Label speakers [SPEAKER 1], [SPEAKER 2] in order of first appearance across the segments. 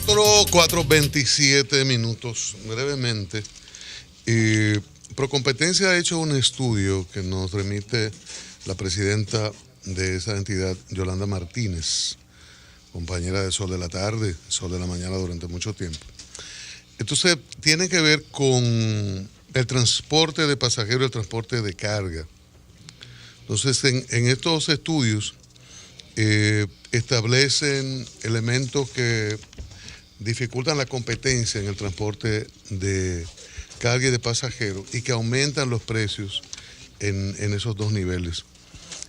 [SPEAKER 1] 4:27 minutos. Brevemente, Procompetencia ha hecho un estudio que nos remite la presidenta de esa entidad, Yolanda Martínez, compañera de Sol de la Tarde, Sol de la Mañana durante mucho tiempo. Entonces, tiene que ver con el transporte de pasajeros y el transporte de carga. Entonces, en estos estudios establecen elementos que dificultan la competencia en el transporte de carga y de pasajeros y que aumentan los precios en esos dos niveles.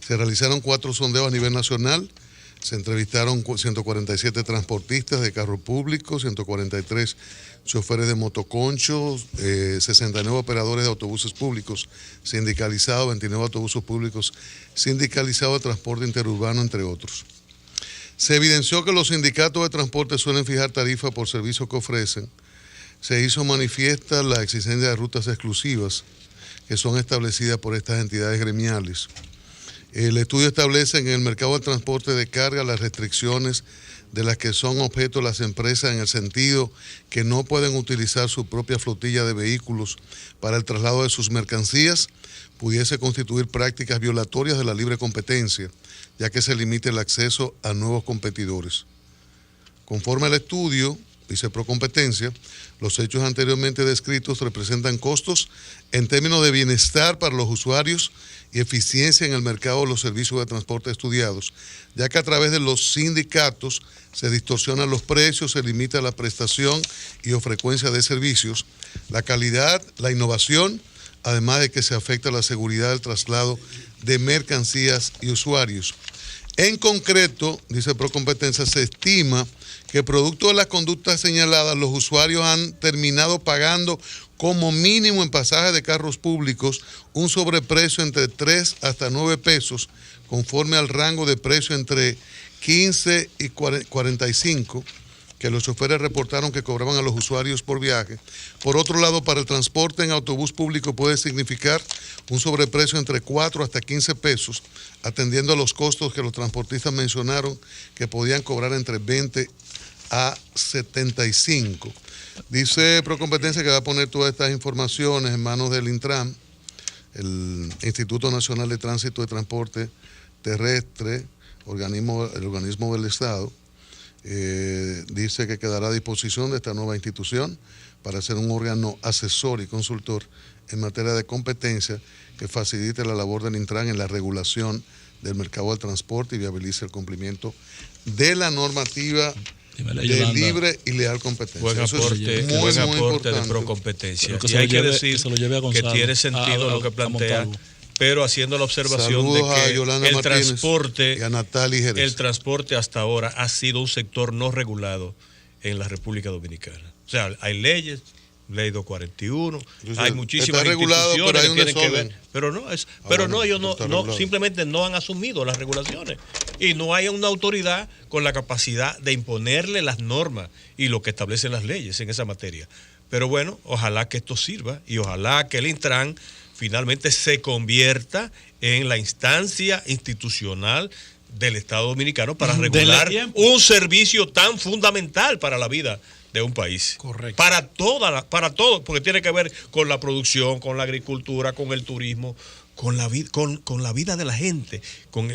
[SPEAKER 1] Se realizaron 4 sondeos a nivel nacional, se entrevistaron 147 transportistas de carro público, 143 choferes de motoconchos, 69 operadores de autobuses públicos sindicalizados, 29 autobuses públicos sindicalizados de transporte interurbano, entre otros. Se evidenció que los sindicatos de transporte suelen fijar tarifas por servicios que ofrecen. Se hizo manifiesta la existencia de rutas exclusivas que son establecidas por estas entidades gremiales. El estudio establece en el mercado del transporte de carga las restricciones de las que son objeto las empresas en el sentido que no pueden utilizar su propia flotilla de vehículos para el traslado de sus mercancías, pudiese constituir prácticas violatorias de la libre competencia, ya que se limite el acceso a nuevos competidores. Conforme al estudio, dice Procompetencia, los hechos anteriormente descritos representan costos en términos de bienestar para los usuarios y eficiencia en el mercado de los servicios de transporte estudiados, ya que a través de los sindicatos se distorsionan los precios, se limita la prestación y o frecuencia de servicios, la calidad, la innovación, además de que se afecta la seguridad del traslado de mercancías y usuarios. En concreto, dice Procompetencia, se estima que producto de las conductas señaladas, los usuarios han terminado pagando como mínimo en pasajes de carros públicos un sobreprecio entre 3 hasta 9 pesos, conforme al rango de precio entre 15 y 45 que los choferes reportaron que cobraban a los usuarios por viaje. Por otro lado, para el transporte en autobús público puede significar un sobreprecio entre 4 hasta 15 pesos, atendiendo a los costos que los transportistas mencionaron que podían cobrar entre 20 a 75. Dice Procompetencia que va a poner todas estas informaciones en manos del Intran, el Instituto Nacional de Tránsito y Transporte Terrestre, el organismo del Estado. Dice que quedará a disposición de esta nueva institución para ser un órgano asesor y consultor en materia de competencia que facilite la labor del Intran en la regulación del mercado del transporte y viabilice el cumplimiento de la normativa de libre y leal competencia.
[SPEAKER 2] Buen aporte de Procompetencia. Y hay que decir que tiene sentido lo que plantea, pero haciendo la observación de que el transporte hasta ahora ha sido un sector no regulado en la República Dominicana. O sea, hay leyes, ley 241, hay muchísimas instituciones que tienen que ver, pero ellos simplemente no han asumido las regulaciones y no hay una autoridad con la capacidad de imponerle las normas y lo que establecen las leyes en esa materia. Pero bueno, ojalá que esto sirva y ojalá que el Intran finalmente se convierta en la instancia institucional del Estado Dominicano para regular un servicio tan fundamental para la vida de un país.
[SPEAKER 3] Correcto.
[SPEAKER 2] Para todo, porque tiene que ver con la producción, con la agricultura, con el turismo, con la vida de la gente, con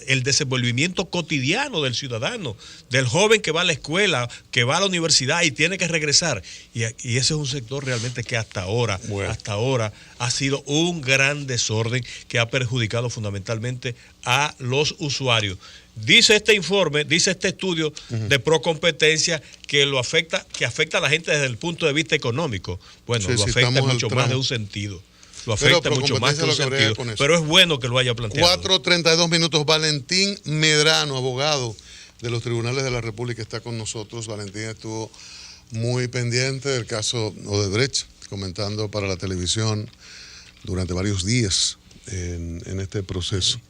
[SPEAKER 2] el desenvolvimiento cotidiano del ciudadano, del joven que va a la escuela, que va a la universidad y tiene que regresar. Y ese es un sector realmente que hasta ahora ha sido un gran desorden que ha perjudicado fundamentalmente a los usuarios. Dice este informe, dice este estudio de Procompetencia que afecta a la gente desde el punto de vista económico. Bueno, lo afecta mucho más de un sentido. Lo afecta mucho más de un sentido. Pero es bueno que lo haya planteado.
[SPEAKER 1] 4:32 minutos. Valentín Medrano, abogado de los tribunales de la República, está con nosotros. Valentín estuvo muy pendiente del caso Odebrecht, comentando para la televisión durante varios días en este proceso.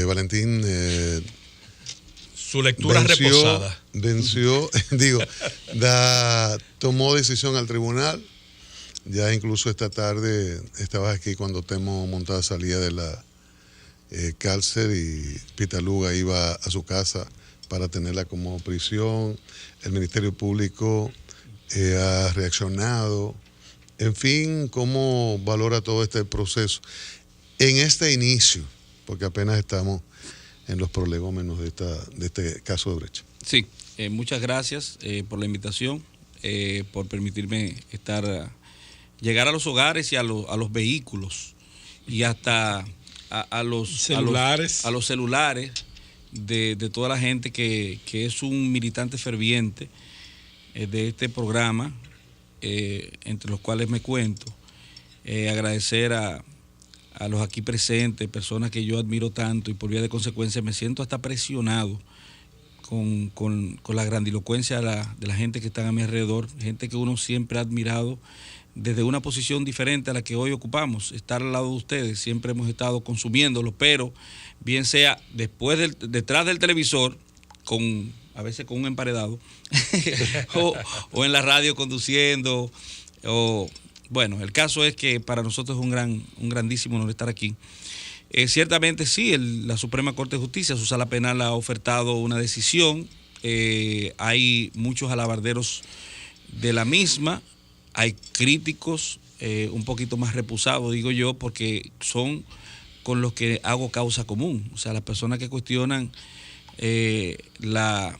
[SPEAKER 1] Valentín
[SPEAKER 2] su lectura reposada
[SPEAKER 1] tomó decisión al tribunal. Ya incluso esta tarde estabas aquí cuando Temo Montada salía de la cárcel y Pitaluga iba a su casa para tenerla como prisión. El Ministerio Público ha reaccionado. En fin, ¿cómo valora todo este proceso en este inicio? Porque apenas estamos en los prolegómenos de este caso de Brecht.
[SPEAKER 3] Sí, muchas gracias por la invitación, por permitirme llegar a los hogares y a los vehículos y hasta a los celulares, de toda la gente que es un militante ferviente de este programa, entre los cuales me cuento. Agradecer a los aquí presentes, personas que yo admiro tanto, y por vía de consecuencia me siento hasta presionado con la grandilocuencia de la gente que está a mi alrededor, gente que uno siempre ha admirado desde una posición diferente a la que hoy ocupamos, estar al lado de ustedes. Siempre hemos estado consumiéndolo, pero bien sea detrás del televisor, a veces con un emparedado, o en la radio conduciendo, bueno, el caso es que para nosotros es un grandísimo honor estar aquí. Ciertamente sí, la Suprema Corte de Justicia, su sala penal ha ofertado una decisión, hay muchos alabarderos de la misma, hay críticos un poquito más repusados, digo yo, porque son con los que hago causa común. O sea, las personas que cuestionan la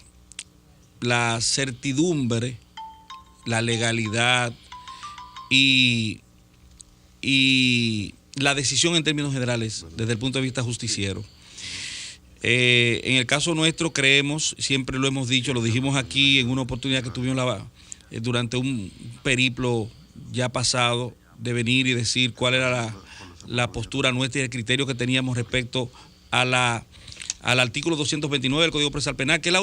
[SPEAKER 3] certidumbre, la legalidad y la decisión en términos generales desde el punto de vista justiciero. En el caso nuestro creemos, siempre lo hemos dicho, lo dijimos aquí en una oportunidad que tuvimos durante un periplo ya pasado, de venir y decir cuál era la postura nuestra y el criterio que teníamos respecto al artículo 229 del Código Procesal Penal, que es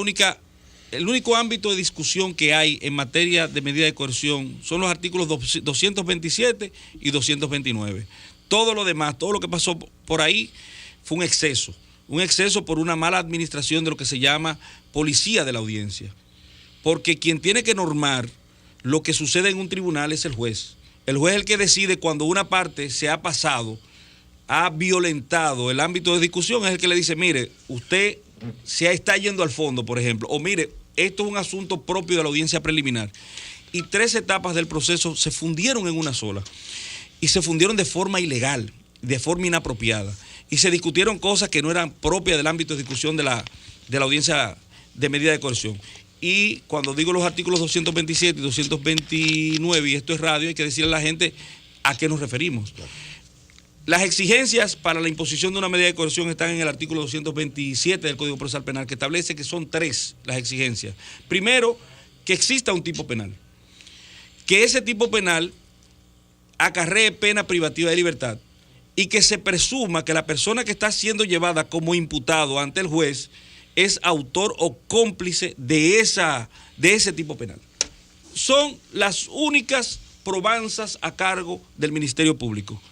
[SPEAKER 3] el único ámbito de discusión que hay en materia de medida de coerción son los artículos 227 y 229. Todo lo demás, todo lo que pasó por ahí fue un exceso por una mala administración de lo que se llama policía de la audiencia. Porque quien tiene que normar lo que sucede en un tribunal es el juez. El juez es el que decide cuando una parte se ha pasado, ha violentado el ámbito de discusión, es el que le dice, mire, usted se está yendo al fondo, por ejemplo, o mire, esto es un asunto propio de la audiencia preliminar. Y 3 etapas del proceso se fundieron en una sola. Y se fundieron de forma ilegal, de forma inapropiada. Y se discutieron cosas que no eran propias del ámbito de discusión de la audiencia de medida de coerción. Y cuando digo los artículos 227 y 229, y esto es radio, hay que decirle a la gente a qué nos referimos. Las exigencias para la imposición de una medida de coerción están en el artículo 227 del Código Procesal Penal, que establece que son 3 las exigencias. Primero, que exista un tipo penal. Que ese tipo penal acarree pena privativa de libertad y que se presuma que la persona que está siendo llevada como imputado ante el juez es autor o cómplice de ese tipo penal. Son las únicas probanzas a cargo del Ministerio Público.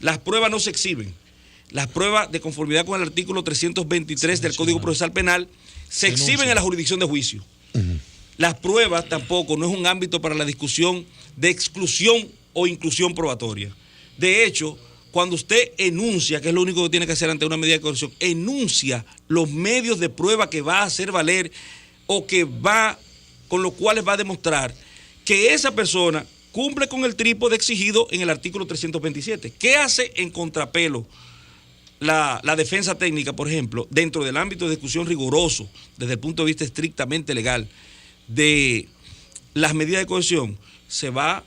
[SPEAKER 3] Las pruebas no se exhiben. Las pruebas de conformidad con el artículo 323 del Código Procesal Penal se exhiben en la jurisdicción de juicio. Las pruebas tampoco, no es un ámbito para la discusión de exclusión o inclusión probatoria. De hecho, cuando usted enuncia, que es lo único que tiene que hacer ante una medida de coerción, enuncia los medios de prueba que va a hacer valer o con los cuales va a demostrar que esa persona cumple con el trípode exigido en el artículo 327. ¿Qué hace en contrapelo la defensa técnica, por ejemplo, dentro del ámbito de discusión riguroso, desde el punto de vista estrictamente legal, de las medidas de coerción? Se va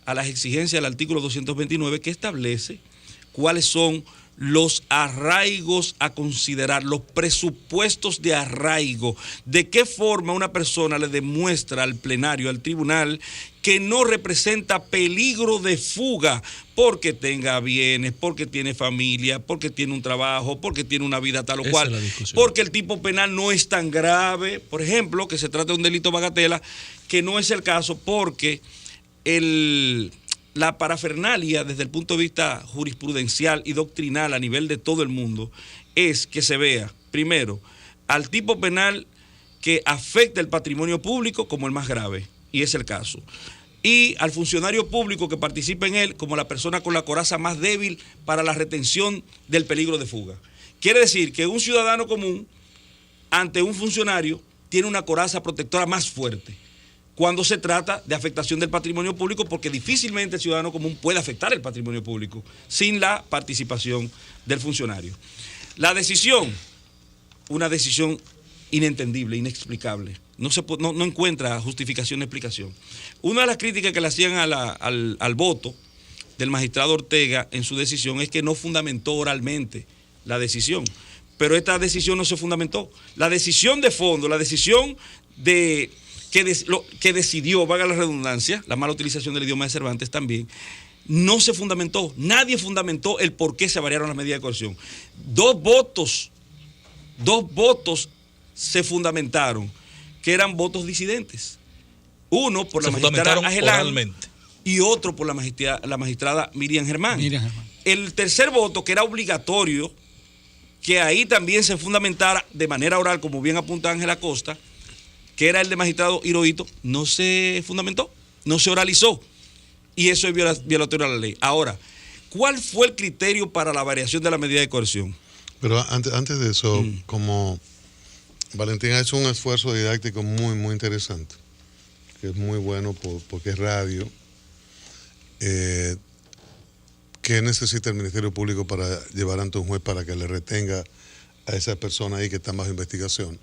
[SPEAKER 3] a las exigencias del artículo 229, que establece cuáles son los arraigos a considerar, los presupuestos de arraigo, de qué forma una persona le demuestra al plenario, al tribunal, que no representa peligro de fuga porque tenga bienes, porque tiene familia, porque tiene un trabajo, porque tiene una vida tal o cual, porque el tipo penal no es tan grave, por ejemplo, que se trata de un delito bagatela, que no es el caso porque la parafernalia desde el punto de vista jurisprudencial y doctrinal a nivel de todo el mundo es que se vea, primero, al tipo penal que afecta el patrimonio público como el más grave, y es el caso, y al funcionario público que participa en él como la persona con la coraza más débil para la retención del peligro de fuga. Quiere decir que un ciudadano común ante un funcionario tiene una coraza protectora más fuerte cuando se trata de afectación del patrimonio público, porque difícilmente el ciudadano común puede afectar el patrimonio público sin la participación del funcionario. La decisión, una decisión inentendible, inexplicable. No encuentra justificación ni explicación. Una de las críticas que le hacían al voto del magistrado Ortega en su decisión es que no fundamentó oralmente la decisión. Pero esta decisión no se fundamentó. La decisión de fondo, la decisión que decidió, valga la redundancia, la mala utilización del idioma de Cervantes también, no se fundamentó. Nadie fundamentó el por qué se variaron las medidas de coerción. Dos votos se fundamentaron, que eran votos disidentes. Uno por la magistrada Ajelán y otro por la magistrada Miriam Germán. El tercer voto, que era obligatorio, que ahí también se fundamentara de manera oral, como bien apunta Ángela Costa, que era el de magistrado Hirohito, no se fundamentó, no se oralizó. Y eso es violatorio a la ley. Ahora, ¿cuál fue el criterio para la variación de la medida de coerción?
[SPEAKER 1] Pero antes de eso, como Valentín ha hecho un esfuerzo didáctico muy, muy interesante, que es muy bueno porque es radio. ¿Qué necesita el Ministerio Público para llevar ante un juez para que le retenga a esa persona ahí que está bajo investigación?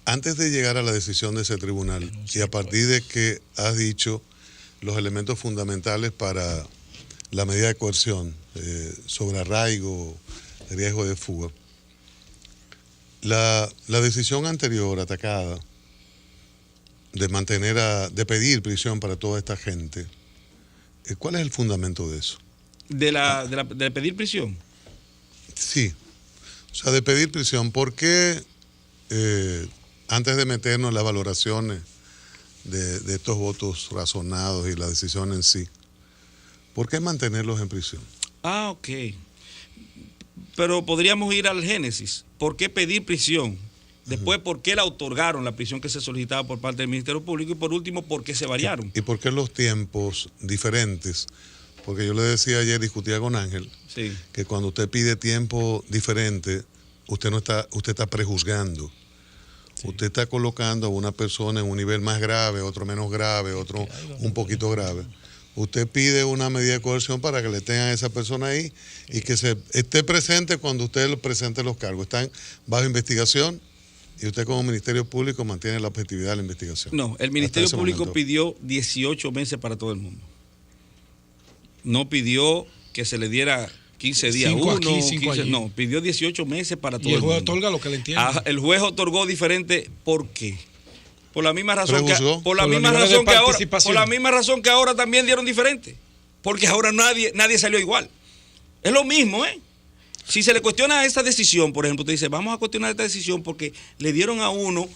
[SPEAKER 1] Antes de llegar a la decisión de ese tribunal, y a partir de que has dicho los elementos fundamentales para la medida de coerción sobre arraigo, riesgo de fuga, la decisión anterior atacada de pedir prisión para toda esta gente, ¿cuál es el fundamento de eso?
[SPEAKER 3] ¿De pedir prisión?
[SPEAKER 1] Sí. O sea, de pedir prisión. ¿Por qué, antes de meternos en las valoraciones de estos votos razonados y la decisión en sí, por qué mantenerlos en prisión?
[SPEAKER 3] Ok. Pero podríamos ir al génesis. ¿Por qué pedir prisión? Después, ¿por qué la otorgaron la prisión que se solicitaba por parte del Ministerio Público? Y por último, ¿por qué se variaron?
[SPEAKER 1] ¿Y por qué los tiempos diferentes? Porque yo le decía ayer, discutía con Ángel, que cuando usted pide tiempo diferente, usted está prejuzgando. Sí. Usted está colocando a una persona en un nivel más grave, otro menos grave, otro un poquito grave. Usted pide una medida de coerción para que le tengan a esa persona ahí y que se esté presente cuando usted le presente los cargos. Están bajo investigación. ¿Y usted como Ministerio Público mantiene la objetividad de la investigación?
[SPEAKER 3] No, el Ministerio Público pidió 18 meses para todo el mundo. No pidió que se le diera 15 días. 15, no, pidió 18 meses para todo el mundo. ¿Y el juez
[SPEAKER 4] otorga lo que le entiende?
[SPEAKER 3] El juez otorgó diferente. ¿Por qué? Por la misma razón que ahora también dieron diferente. Porque ahora nadie salió igual. Es lo mismo, ¿eh? Si se le cuestiona esta decisión, por ejemplo, usted dice, vamos a cuestionar esta decisión porque le dieron a uno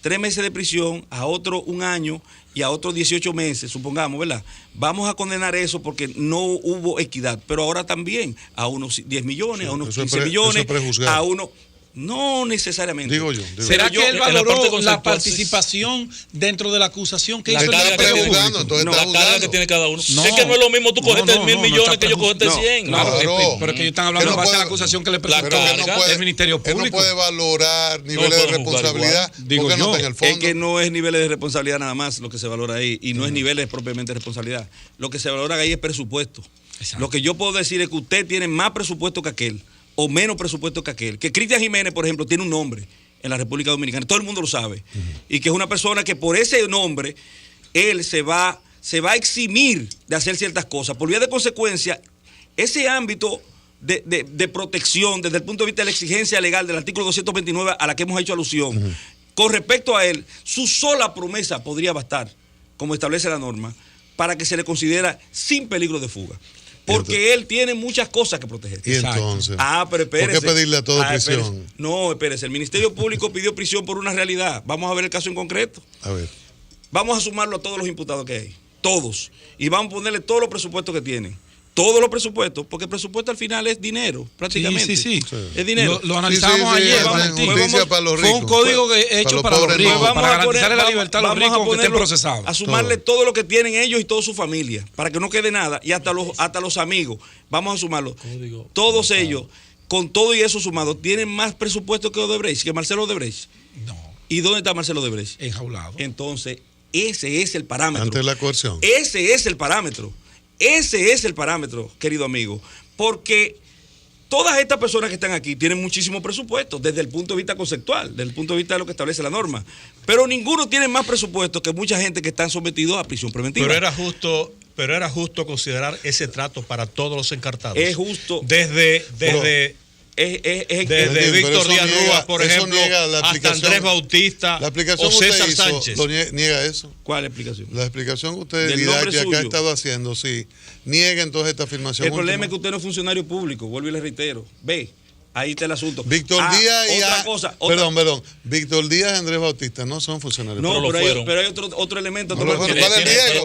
[SPEAKER 3] 3 meses de prisión, a otro 1 año y a otro 18 meses, supongamos, ¿verdad? Vamos a condenar eso porque no hubo equidad. Pero ahora también, a unos 10 millones, a unos 15 millones, a uno... No necesariamente.
[SPEAKER 1] Digo yo.
[SPEAKER 4] ¿Será que él valoró la participación dentro de la acusación que hizo
[SPEAKER 2] la carga que tiene cada uno? Es que no es lo mismo tú cogerte 1.000 millones que yo cogerte 100.
[SPEAKER 4] Pero es que ellos están hablando en base a la acusación que le presentó el Ministerio Público.
[SPEAKER 1] Él no puede valorar niveles de responsabilidad porque no está en el fondo.
[SPEAKER 3] Es que no es niveles de responsabilidad nada más lo que se valora ahí, y no es niveles propiamente de responsabilidad. Lo que se valora ahí es presupuesto. Lo que yo puedo decir es que usted tiene más presupuesto que aquel, o menos presupuesto que aquel. Que Cristian Jiménez, por ejemplo, tiene un nombre en la República Dominicana, todo el mundo lo sabe, y que es una persona que por ese nombre, él se va a eximir de hacer ciertas cosas. Por vía de consecuencia, ese ámbito de protección desde el punto de vista de la exigencia legal del artículo 229 a la que hemos hecho alusión, con respecto a él, su sola promesa podría bastar, como establece la norma, para que se le considera sin peligro de fuga. Porque él tiene muchas cosas que proteger.
[SPEAKER 1] ¿Y entonces?
[SPEAKER 3] Pero espérese.
[SPEAKER 1] ¿Por qué pedirle a todo prisión?
[SPEAKER 3] Espérese. No, espérese. El Ministerio Público pidió prisión por una realidad. Vamos a ver el caso en concreto.
[SPEAKER 1] A ver.
[SPEAKER 3] Vamos a sumarlo a todos los imputados que hay. Todos. Y vamos a ponerle todos los presupuestos que tienen. Todos los presupuestos, porque el presupuesto al final es dinero, prácticamente.
[SPEAKER 4] Sí.
[SPEAKER 3] Es dinero.
[SPEAKER 4] Lo analizamos ayer.
[SPEAKER 1] Fue
[SPEAKER 4] un código hecho para los ricos, para garantizarle la libertad a los ricos que estén procesados.
[SPEAKER 3] A sumarle todo lo que tienen ellos y toda su familia, para que no quede nada, y hasta los amigos. Vamos a sumarlo. Todos ellos con todo y eso sumado, tienen más presupuesto que Odebrecht, que Marcelo Odebrecht.
[SPEAKER 4] No.
[SPEAKER 3] ¿Y dónde está Marcelo Odebrecht?
[SPEAKER 4] Enjaulado.
[SPEAKER 3] Entonces, ese es el parámetro.
[SPEAKER 1] Ante la coerción.
[SPEAKER 3] Ese es el parámetro. Ese es el parámetro, querido amigo. Porque todas estas personas que están aquí tienen muchísimo presupuesto desde el punto de vista conceptual, desde el punto de vista de lo que establece la norma. Pero ninguno tiene más presupuesto que mucha gente que están sometidos a prisión preventiva.
[SPEAKER 2] Pero era justo considerar ese trato para todos los encartados.
[SPEAKER 3] Es justo.
[SPEAKER 2] Desde Víctor Díaz Rúa, por ejemplo, hasta Andrés Bautista
[SPEAKER 1] o
[SPEAKER 2] César Sánchez.
[SPEAKER 1] Niega eso.
[SPEAKER 3] ¿Cuál explicación?
[SPEAKER 1] La explicación que usted didáctica ha estado haciendo, sí. Niega entonces esta afirmación.
[SPEAKER 3] El problema es que usted no es funcionario público, vuelvo y le reitero. Ve, ahí está el asunto.
[SPEAKER 1] Víctor Díaz y
[SPEAKER 3] otra cosa.
[SPEAKER 1] Perdón. Víctor Díaz y Andrés Bautista no son funcionarios
[SPEAKER 3] públicos. No, pero hay otro elemento.
[SPEAKER 1] ¿Cuál es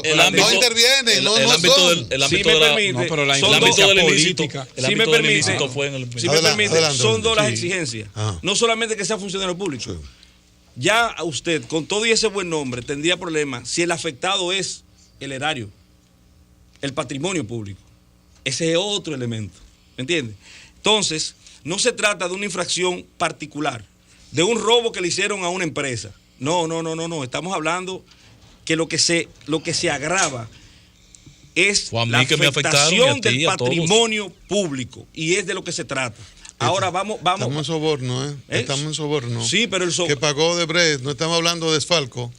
[SPEAKER 1] el ámbito? No interviene, no son.
[SPEAKER 3] El ámbito del ilícito. Si me permite, son dos las exigencias. No solamente que sea funcionario público. Ya usted, con todo y ese buen nombre, tendría problemas si el afectado es el erario, el patrimonio público. Ese es otro elemento. ¿Me entiende? Entonces, no se trata de una infracción particular, de un robo que le hicieron a una empresa. No. Estamos hablando que lo que se agrava es la afectación del patrimonio público. Y es de lo que se trata. Ahora vamos.
[SPEAKER 1] Estamos en soborno, ¿eh? Estamos en soborno.
[SPEAKER 3] Sí, pero el
[SPEAKER 1] que pagó Odebrecht, no estamos hablando de desfalco.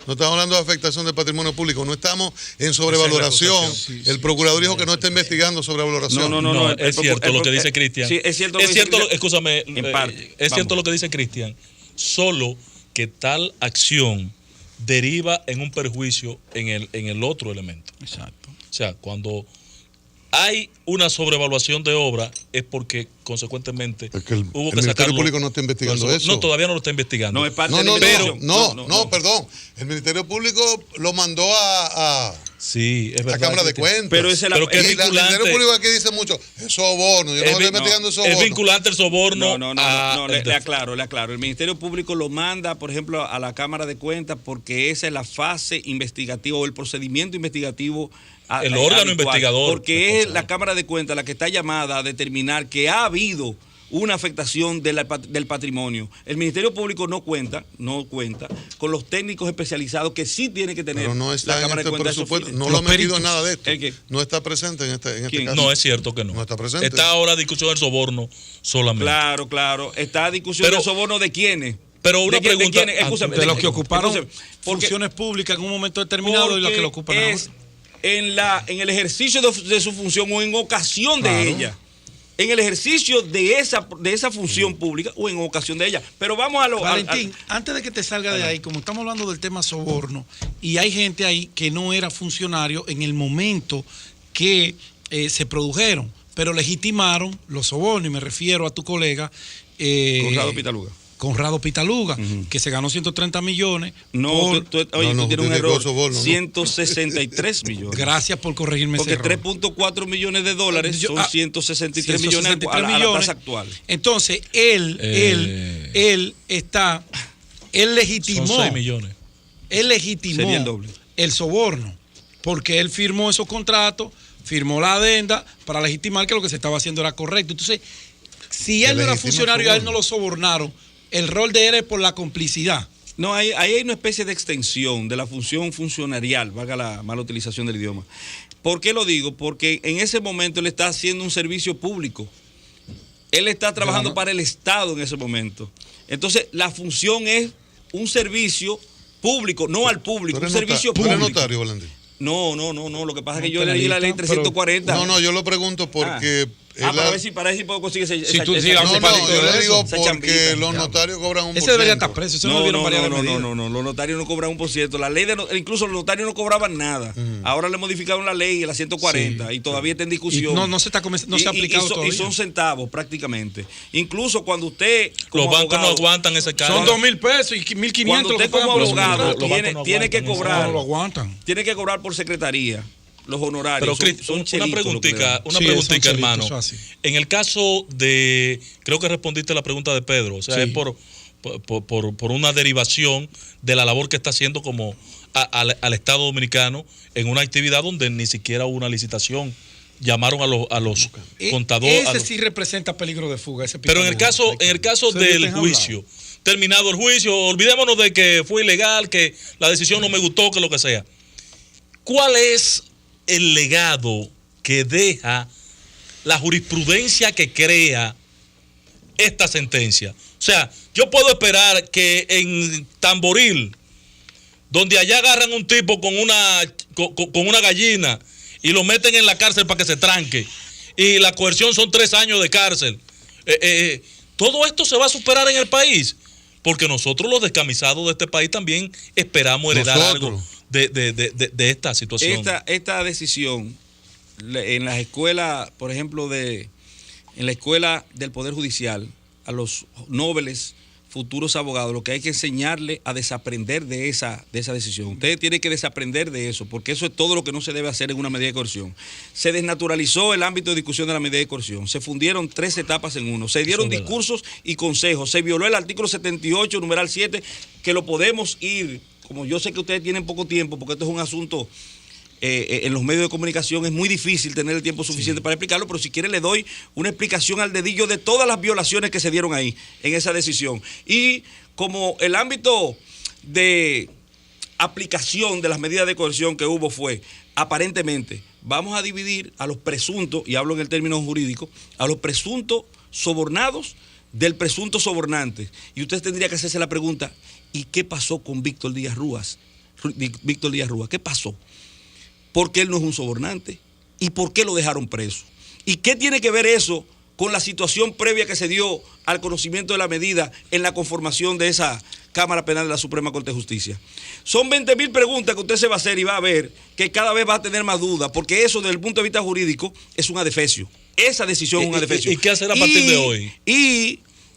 [SPEAKER 1] No estamos hablando de afectación del patrimonio público, no estamos en sobrevaloración. El procurador dijo que no está investigando sobrevaloración.
[SPEAKER 2] No, es cierto lo que dice Cristian.
[SPEAKER 3] Sí, es cierto.
[SPEAKER 2] Escúchame,
[SPEAKER 3] en parte.
[SPEAKER 2] Es cierto lo que dice Cristian, solo que tal acción deriva en un perjuicio en el otro elemento.
[SPEAKER 4] Exacto.
[SPEAKER 2] O sea, cuando hay una sobrevaluación de obra es porque consecuentemente
[SPEAKER 1] es que el Ministerio Público no está investigando eso.
[SPEAKER 2] No, todavía no lo está investigando.
[SPEAKER 3] No, es parte de la investigación.
[SPEAKER 1] Perdón. El Ministerio Público lo mandó a
[SPEAKER 2] sí, es verdad,
[SPEAKER 1] la Cámara de Cuentas.
[SPEAKER 3] Pero
[SPEAKER 2] que es
[SPEAKER 1] vinculante. El Ministerio Público aquí dice mucho, es soborno. Yo no estoy investigando soborno.
[SPEAKER 2] Es vinculante el soborno.
[SPEAKER 3] Le aclaro. El Ministerio Público lo manda, por ejemplo, a la Cámara de Cuentas porque esa es la fase investigativa o el procedimiento investigativo.
[SPEAKER 2] El órgano investigador.
[SPEAKER 3] Porque es la Cámara de Cuentas la que está llamada a determinar que ha habido una afectación del patrimonio. El Ministerio Público no cuenta con los técnicos especializados que sí tiene que tener.
[SPEAKER 1] Pero no está la Cámara de Cuentas. No lo ha metido en nada de esto. No está presente en este caso.
[SPEAKER 2] No, es cierto que no.
[SPEAKER 1] No está presente.
[SPEAKER 2] Está ahora a discusión del soborno solamente.
[SPEAKER 3] Claro. Está a discusión del soborno de quiénes.
[SPEAKER 2] Pero una pregunta.
[SPEAKER 4] De los que ocuparon funciones públicas en un momento determinado y los que lo ocupan ahora.
[SPEAKER 3] En el ejercicio de su función o en ocasión de ella. En el ejercicio de esa función pública o en ocasión de ella. Pero vamos a lo...
[SPEAKER 4] Valentín, antes de que te salga de ahí, como estamos hablando del tema soborno, y hay gente ahí que no era funcionario en el momento que se produjeron, pero legitimaron los sobornos, y me refiero a tu colega... Conrado Pitaluga, que se ganó 130 millones.
[SPEAKER 3] Tú tienes un error. 163 millones.
[SPEAKER 4] Gracias por corregirme ese error.
[SPEAKER 3] Porque 3.4 millones de dólares son 163 millones a la tasa actual.
[SPEAKER 4] Entonces, él legitimó.
[SPEAKER 2] Son 6 millones.
[SPEAKER 4] Él legitimó el soborno, porque él firmó esos contratos, firmó la adenda para legitimar que lo que se estaba haciendo era correcto. Entonces, si él no era funcionario y a él no lo sobornaron, el rol de él es por la complicidad.
[SPEAKER 3] No, ahí hay una especie de extensión de la función funcionarial, valga la mala utilización del idioma. ¿Por qué lo digo? Porque en ese momento él está haciendo un servicio público. Él está trabajando para el Estado en ese momento. Entonces, la función es un servicio público, no al público, un servicio público.
[SPEAKER 1] ¿Tú eres notario, Valentín?
[SPEAKER 3] No. Lo que pasa es que yo leí la ley 340.
[SPEAKER 1] No, yo lo pregunto porque...
[SPEAKER 3] para ver si puedo conseguir ese.
[SPEAKER 1] Yo le digo porque los notarios cobran 1%.
[SPEAKER 4] Ese debería estar preso. Eso
[SPEAKER 3] no, los notarios no cobran 1%. La ley incluso los notarios no cobraban nada. Ahora le modificaron la ley, la 140, y todavía está en discusión.
[SPEAKER 4] No se ha aplicado todavía.
[SPEAKER 3] Y son centavos prácticamente. Incluso cuando usted.
[SPEAKER 2] Los bancos no aguantan ese cargo.
[SPEAKER 4] Son 2,000 pesos y 1,500.
[SPEAKER 3] Cuando usted como abogado tiene que cobrar.
[SPEAKER 4] No lo aguantan.
[SPEAKER 3] Tiene que cobrar por secretaría. Los honorarios.
[SPEAKER 2] Pero son una preguntita, hermano. En el caso de, creo que respondiste la pregunta de Pedro, o sea, es por una derivación de la labor que está haciendo como al Estado Dominicano en una actividad donde ni siquiera hubo una licitación
[SPEAKER 5] llamaron a los contadores.
[SPEAKER 4] Ese sí representa peligro de fuga.
[SPEAKER 5] Pero en el caso del juicio, terminado el juicio, olvidémonos de que fue ilegal, que la decisión no me gustó, que lo que sea. ¿Cuál es el legado que deja la jurisprudencia que crea esta sentencia? O sea, yo puedo esperar que en Tamboril, donde allá agarran un tipo con una gallina y lo meten en la cárcel para que se tranque, y la coerción son 3 años de cárcel, todo esto se va a superar en el país, porque nosotros los descamisados de este país también esperamos heredar algo de esta situación.
[SPEAKER 3] Esta decisión en las escuelas, por ejemplo, en la escuela del Poder Judicial, a los nobles futuros abogados, lo que hay que enseñarle a desaprender de esa decisión. Ustedes tienen que desaprender de eso, porque eso es todo lo que no se debe hacer en una medida de coerción. Se desnaturalizó el ámbito de discusión de la medida de coerción. Se fundieron 3 etapas en uno. Se dieron discursos y consejos. Se violó el artículo 78, numeral 7, que lo podemos ir, como yo sé que ustedes tienen poco tiempo, porque esto es un asunto en los medios de comunicación es muy difícil tener el tiempo suficiente para explicarlo, pero si quiere le doy una explicación al dedillo de todas las violaciones que se dieron ahí en esa decisión. Y como el ámbito de aplicación de las medidas de coerción que hubo fue, aparentemente, vamos a dividir a los presuntos, y hablo en el término jurídico, a los presuntos sobornados del presunto sobornante. Y usted tendría que hacerse la pregunta, ¿y qué pasó con Víctor Díaz Rúa? ¿Qué pasó? ¿Por qué él no es un sobornante? ¿Y por qué lo dejaron preso? ¿Y qué tiene que ver eso con la situación previa que se dio al conocimiento de la medida en la conformación de esa Cámara Penal de la Suprema Corte de Justicia? Son 20.000 preguntas que usted se va a hacer y va a ver que cada vez va a tener más dudas, porque eso desde el punto de vista jurídico es un adefesio. Esa decisión es un adefesio.
[SPEAKER 5] ¿Y qué hacer a partir de hoy?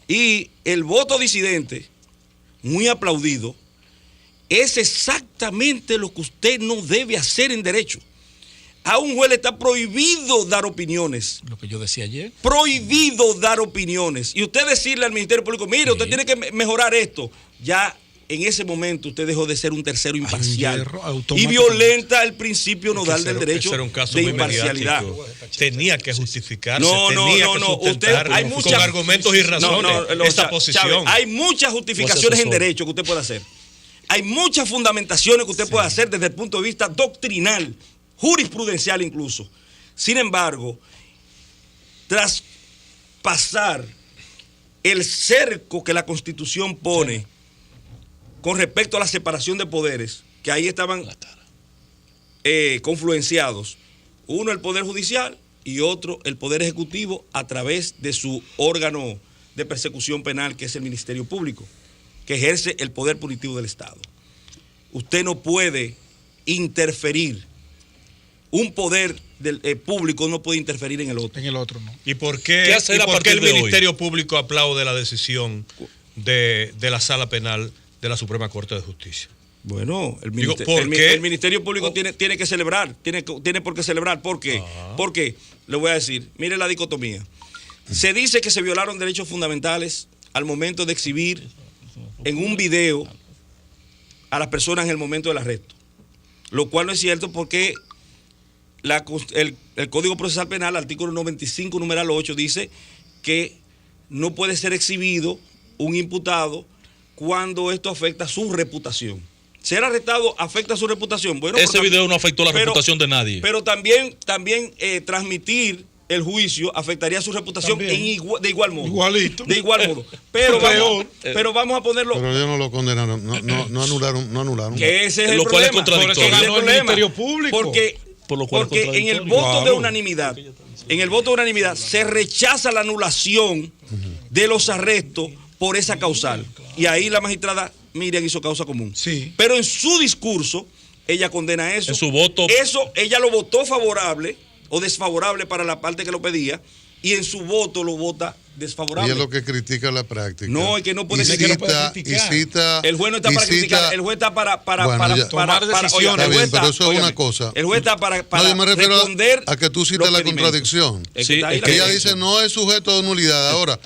[SPEAKER 3] Y el voto disidente, muy aplaudido, es exactamente lo que usted no debe hacer en derecho. A un juez le está prohibido dar opiniones.
[SPEAKER 4] Lo que yo decía ayer.
[SPEAKER 3] Prohibido dar opiniones. Y usted decirle al Ministerio Público, mire, usted tiene que mejorar esto. Ya en ese momento usted dejó de ser un tercero imparcial. Y violenta el principio nodal del derecho de imparcialidad.
[SPEAKER 2] Tenía que justificarse.
[SPEAKER 3] No. Usted, hay
[SPEAKER 2] con argumentos y razones esa posición.
[SPEAKER 3] Chávez, hay muchas justificaciones en derecho que usted puede hacer. Hay muchas fundamentaciones que usted puede hacer desde el punto de vista doctrinal, jurisprudencial incluso. Sin embargo, tras pasar el cerco que la Constitución pone con respecto a la separación de poderes, que ahí estaban confluenciados, uno el Poder Judicial y otro el Poder Ejecutivo a través de su órgano de persecución penal, que es el Ministerio Público, que ejerce el poder punitivo del Estado. Usted no puede interferir. Un poder público no puede interferir en el otro.
[SPEAKER 4] En el otro no.
[SPEAKER 2] ¿Y por qué el Ministerio Público aplaude la decisión de la Sala Penal de la Suprema Corte de Justicia?
[SPEAKER 3] Bueno, el Ministerio Público tiene que celebrar, tiene por qué celebrar. ¿Por qué? Porque, le voy a decir, mire la dicotomía. Se dice que se violaron derechos fundamentales al momento de exhibir en un video a las personas en el momento del arresto, lo cual no es cierto porque el Código Procesal Penal, artículo 95, numeral 8, dice que no puede ser exhibido un imputado cuando esto afecta su reputación. Ser arrestado afecta su reputación. Bueno,
[SPEAKER 5] ese video no afectó la reputación de nadie.
[SPEAKER 3] Pero también transmitir el juicio afectaría su reputación de igual modo.
[SPEAKER 4] Igualito.
[SPEAKER 3] De igual modo. Pero vamos a ponerlo.
[SPEAKER 1] Pero ellos no lo condenaron, no anularon.
[SPEAKER 3] Que ese es
[SPEAKER 5] lo
[SPEAKER 3] el
[SPEAKER 5] cual
[SPEAKER 3] problema.
[SPEAKER 5] es contradictorio.
[SPEAKER 3] Ganó el
[SPEAKER 4] Ministerio Público.
[SPEAKER 3] Porque en el voto de unanimidad, se rechaza la anulación de los arrestos por esa causal. Y ahí la magistrada Miriam hizo causa común.
[SPEAKER 4] Sí.
[SPEAKER 3] Pero en su discurso, ella condena eso.
[SPEAKER 5] En su voto.
[SPEAKER 3] Eso, ella lo votó favorable o desfavorable para la parte que lo pedía, y en su voto lo vota desfavorable.
[SPEAKER 1] Y es lo que critica la práctica.
[SPEAKER 3] No, es que no puede
[SPEAKER 1] criticar.
[SPEAKER 3] El juez no está para criticar, el juez está para
[SPEAKER 4] tomar decisiones.
[SPEAKER 1] Está bien, pero eso es una cosa.
[SPEAKER 3] El juez está para
[SPEAKER 1] yo me refiero
[SPEAKER 3] responder
[SPEAKER 1] a que tú citas la contradicción.
[SPEAKER 5] Sí,
[SPEAKER 1] que ella dice no es sujeto de nulidad. Ahora,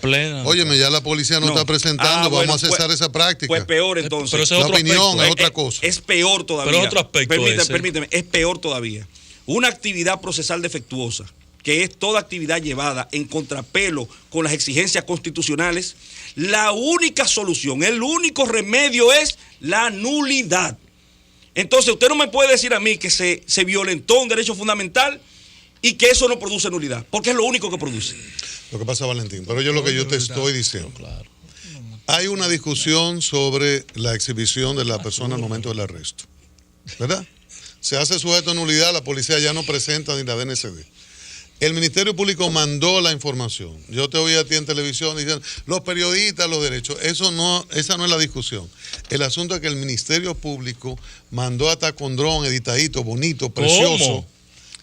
[SPEAKER 1] óyeme, ya la policía no está presentando, vamos a cesar esa práctica.
[SPEAKER 3] Pues peor entonces.
[SPEAKER 5] Pero
[SPEAKER 1] la opinión es otra cosa.
[SPEAKER 3] Es peor todavía.
[SPEAKER 5] Pero otro aspecto.
[SPEAKER 3] Permíteme, es peor todavía. Una actividad procesal defectuosa que es toda actividad llevada en contrapelo con las exigencias constitucionales, la única solución, el único remedio es la nulidad. Entonces usted no me puede decir a mí que se violentó un derecho fundamental y que eso no produce nulidad, porque es lo único que produce.
[SPEAKER 1] Lo que pasa, Valentín, pero lo que yo te estoy diciendo. Claro. Hay una discusión sobre la exhibición de la persona al momento del arresto, ¿verdad? Se hace sujeto a nulidad, la policía ya no presenta ni la DNCD. El Ministerio Público mandó la información. Yo te oí a ti en televisión diciendo, los periodistas, los derechos. Esa no es la discusión. El asunto es que el Ministerio Público mandó hasta con dron, editadito, bonito, precioso.
[SPEAKER 5] ¿Cómo?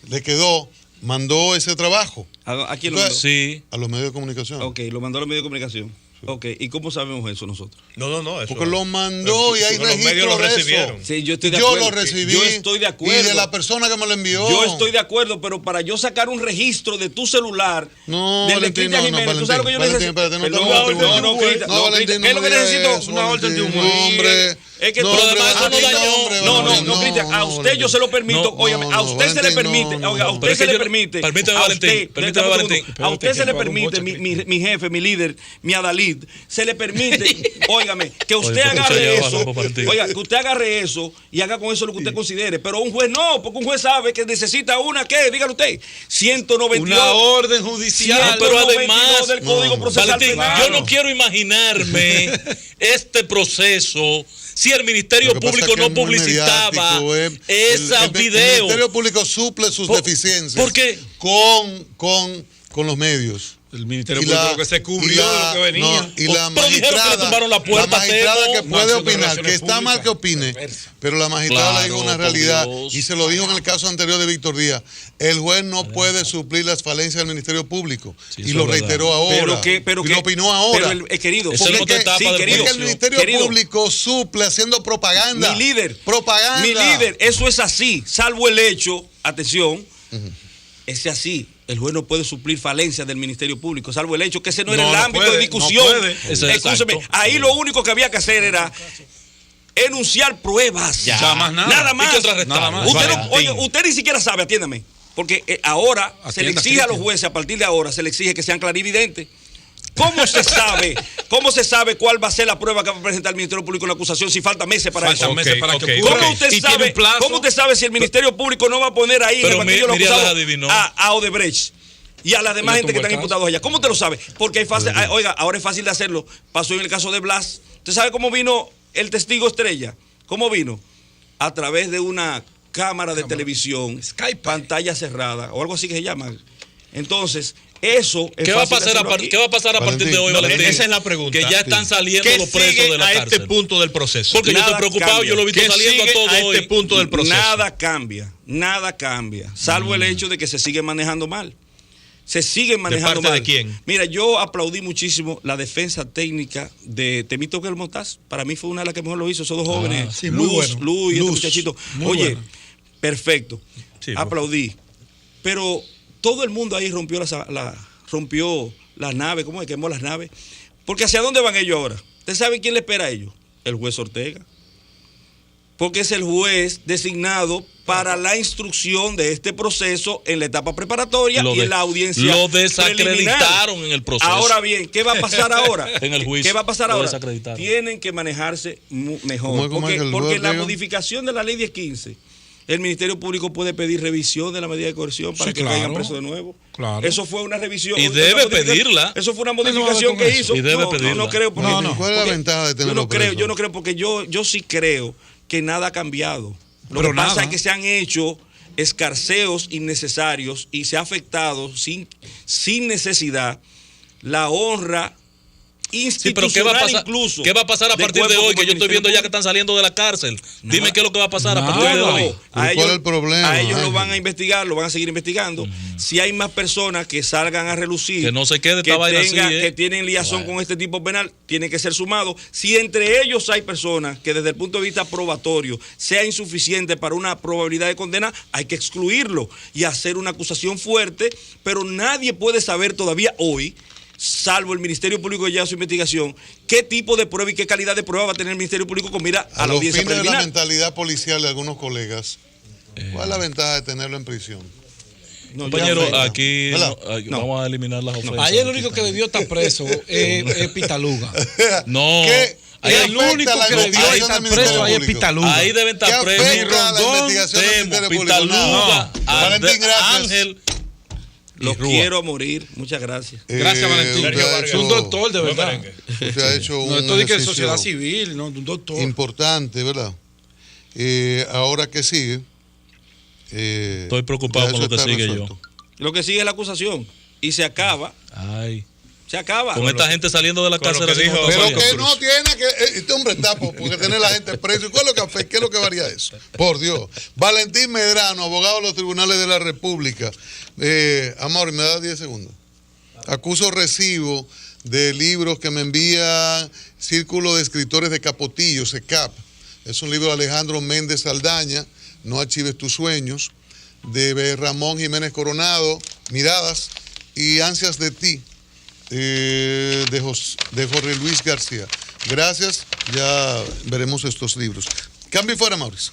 [SPEAKER 1] Le quedó, mandó ese trabajo.
[SPEAKER 3] ¿A quién lo mandó?
[SPEAKER 5] Sí.
[SPEAKER 1] A los medios de comunicación.
[SPEAKER 3] Ok, lo mandó a los medios de comunicación. Ok, ¿y cómo sabemos eso nosotros?
[SPEAKER 2] No. Eso,
[SPEAKER 1] porque lo mandó y hay registro de eso.
[SPEAKER 3] Sí, yo estoy de acuerdo.
[SPEAKER 1] Yo lo recibí.
[SPEAKER 3] Yo estoy de acuerdo.
[SPEAKER 1] Y de la persona que me lo envió.
[SPEAKER 3] Yo estoy de acuerdo, pero para yo sacar un registro de tu celular.
[SPEAKER 1] No, Valentín, no, ¿tú sabes lo que yo necesito?
[SPEAKER 3] No, Cristian. ¿Qué es lo que necesito? Una orden de un hombre. Es que
[SPEAKER 5] además eso no dañó.
[SPEAKER 3] No, Cristian, a usted yo se lo permito. Óigame, a usted se le permite. A usted se le permite.
[SPEAKER 5] Permítame, Valentín.
[SPEAKER 3] A usted se le permite, mi jefe, mi líder, mi Adalid, se le permite, óigame, que usted agarre eso. Oiga, que usted agarre eso y haga con eso lo que usted considere. Pero un juez no, porque un juez sabe que necesita ¿qué? Dígalo usted. 192.
[SPEAKER 4] Una orden judicial.
[SPEAKER 5] Pero además,
[SPEAKER 3] del Código Procesal
[SPEAKER 5] Valentín,
[SPEAKER 3] Penal.
[SPEAKER 5] yo no quiero imaginarme este proceso si el Ministerio Público no publicitaba esos videos.
[SPEAKER 1] El Ministerio Público suple sus deficiencias.
[SPEAKER 5] ¿Por qué?
[SPEAKER 1] Con los medios.
[SPEAKER 4] El Ministerio Público que se cubrió de lo que venía.
[SPEAKER 1] No, y la magistrada, que puede opinar, que está mal que opine, pero la magistrada le dijo una realidad y se lo dijo en el caso anterior de Víctor Díaz. El juez no puede suplir las falencias del Ministerio Público y lo reiteró ahora.
[SPEAKER 3] Pero
[SPEAKER 1] y lo opinó ahora.
[SPEAKER 3] Pero querido,
[SPEAKER 1] porque el Ministerio Público suple haciendo propaganda.
[SPEAKER 3] Mi líder,
[SPEAKER 1] propaganda.
[SPEAKER 3] Eso es así, salvo el hecho, atención, es así. El juez no puede suplir falencias del Ministerio Público, salvo el hecho que ese no era el ámbito de discusión. Escúcheme, ahí lo único que había que hacer era enunciar pruebas. Nada más. Usted ni siquiera sabe, atiéndame, porque ahora se le exige a los jueces, a partir de ahora, se le exige que sean clarividentes. ¿Cómo se sabe cuál va a ser la prueba que va a presentar el Ministerio Público en la acusación si faltan meses para eso? ¿Cómo usted sabe si el Ministerio Público no va a poner ahí en el banquillo de los acusados a Odebrecht y a la demás gente que están imputados allá? ¿Cómo usted lo sabe? Porque ahora es fácil de hacerlo. Pasó en el caso de Blas. ¿Usted sabe cómo vino el testigo estrella? ¿Cómo vino? A través de una cámara de televisión, pantalla cerrada o algo así que se llama. Entonces, eso es
[SPEAKER 5] ¿Qué va a pasar a partir de hoy, Valentín?
[SPEAKER 2] Esa es la pregunta.
[SPEAKER 5] Que ya están saliendo los presos de la cárcel.
[SPEAKER 2] A este punto del proceso.
[SPEAKER 5] Porque yo estoy preocupado, yo lo he visto saliendo a todo hoy.
[SPEAKER 2] Este punto del proceso.
[SPEAKER 3] Nada cambia, salvo el hecho de que se sigue manejando mal. Se siguen manejando mal.
[SPEAKER 2] ¿De parte de quién?
[SPEAKER 3] Mira, yo aplaudí muchísimo la defensa técnica de Temístocles Montaz. Para mí fue una de las que mejor lo hizo. Esos dos jóvenes,
[SPEAKER 4] sí,
[SPEAKER 3] Luz y este muchachito. Oye,
[SPEAKER 4] bueno.
[SPEAKER 3] Perfecto.
[SPEAKER 2] Sí,
[SPEAKER 3] aplaudí. Pero todo el mundo ahí rompió las naves, ¿cómo es? Quemó las naves. Porque ¿hacia dónde van ellos ahora? ¿Usted sabe quién le espera a ellos? El juez Ortega. Porque es el juez designado para la instrucción de este proceso en la etapa preparatoria y en la audiencia.
[SPEAKER 5] Lo desacreditaron en el proceso.
[SPEAKER 3] Ahora bien, ¿qué va a pasar ahora?
[SPEAKER 5] En el juicio.
[SPEAKER 3] ¿Qué va a pasar ahora? Tienen que manejarse mejor. Porque la modificación de la ley 1015, el Ministerio Público puede pedir revisión de la medida de coerción para que caigan presos de nuevo.
[SPEAKER 4] Claro.
[SPEAKER 3] Eso fue una revisión.
[SPEAKER 5] Y debe pedirla.
[SPEAKER 3] Eso fue una modificación que hizo.
[SPEAKER 5] Y debe pedirla.
[SPEAKER 3] No creo.
[SPEAKER 1] ¿Cuál es la ventaja de tenerlo preso?
[SPEAKER 3] Yo no creo, porque yo sí creo que nada ha cambiado. Lo que pasa es que se han hecho escarceos innecesarios y se ha afectado sin necesidad la honra institucional.
[SPEAKER 5] Sí, pero
[SPEAKER 3] incluso.
[SPEAKER 5] ¿Qué va a pasar a partir de hoy? Que yo estoy viendo ya que están saliendo de la cárcel. Dime qué es lo que va a pasar a partir de hoy.
[SPEAKER 1] ¿Cuál es el problema?
[SPEAKER 3] A ellos lo van a investigar, lo van a seguir investigando. Si hay más personas que salgan a relucir,
[SPEAKER 5] que no se quede esta vaina así,
[SPEAKER 3] que tienen liazón con este tipo penal, tiene que ser sumado. Si entre ellos hay personas que desde el punto de vista probatorio sea insuficiente para una probabilidad de condena, hay que excluirlo y hacer una acusación fuerte, pero nadie puede saber todavía hoy, salvo el Ministerio Público que lleva su investigación, qué tipo de prueba y qué calidad de prueba va a tener el Ministerio Público con mira a la audiencia preliminar.
[SPEAKER 1] De la mentalidad policial de algunos colegas, ¿cuál es la ventaja de tenerlo en prisión?
[SPEAKER 5] Compañero, aquí vamos a eliminar las ofensas.
[SPEAKER 4] Ayer el único que debió estar preso es Pitaluga.
[SPEAKER 5] No.
[SPEAKER 4] El único que debió estar preso ahí es Pitaluga.
[SPEAKER 5] Ahí deben estar presos.
[SPEAKER 1] Ni Rondón,
[SPEAKER 5] Pitaluga, Ángel.
[SPEAKER 3] Los quiero a morir. Muchas gracias.
[SPEAKER 4] Gracias, Valentín. Es un doctor, de verdad.
[SPEAKER 1] Usted ha hecho un
[SPEAKER 4] esto de sociedad civil, no, un doctor.
[SPEAKER 1] Importante, ¿verdad? Ahora que sigue.
[SPEAKER 5] Estoy preocupado con lo que sigue resuelto.
[SPEAKER 3] Lo que sigue es la acusación. Y se acaba. Se acaba.
[SPEAKER 5] Con esta gente saliendo de la cárcel.
[SPEAKER 1] Pero que no tiene que. Este hombre está porque tiene la gente preso. ¿Y qué es lo que varía eso? Por Dios. Valentín Medrano, abogado de los tribunales de la República. Amor, me da 10 segundos. Acuso recibo de libros que me envía Círculo de Escritores de Capotillo, CECAP. Es un libro de Alejandro Méndez Saldaña, No archives tus sueños, de Ramón Jiménez Coronado, Miradas y Ansias de ti, de Jorge Luis García. Gracias, ya veremos estos libros. Cambio y fuera, Mauricio.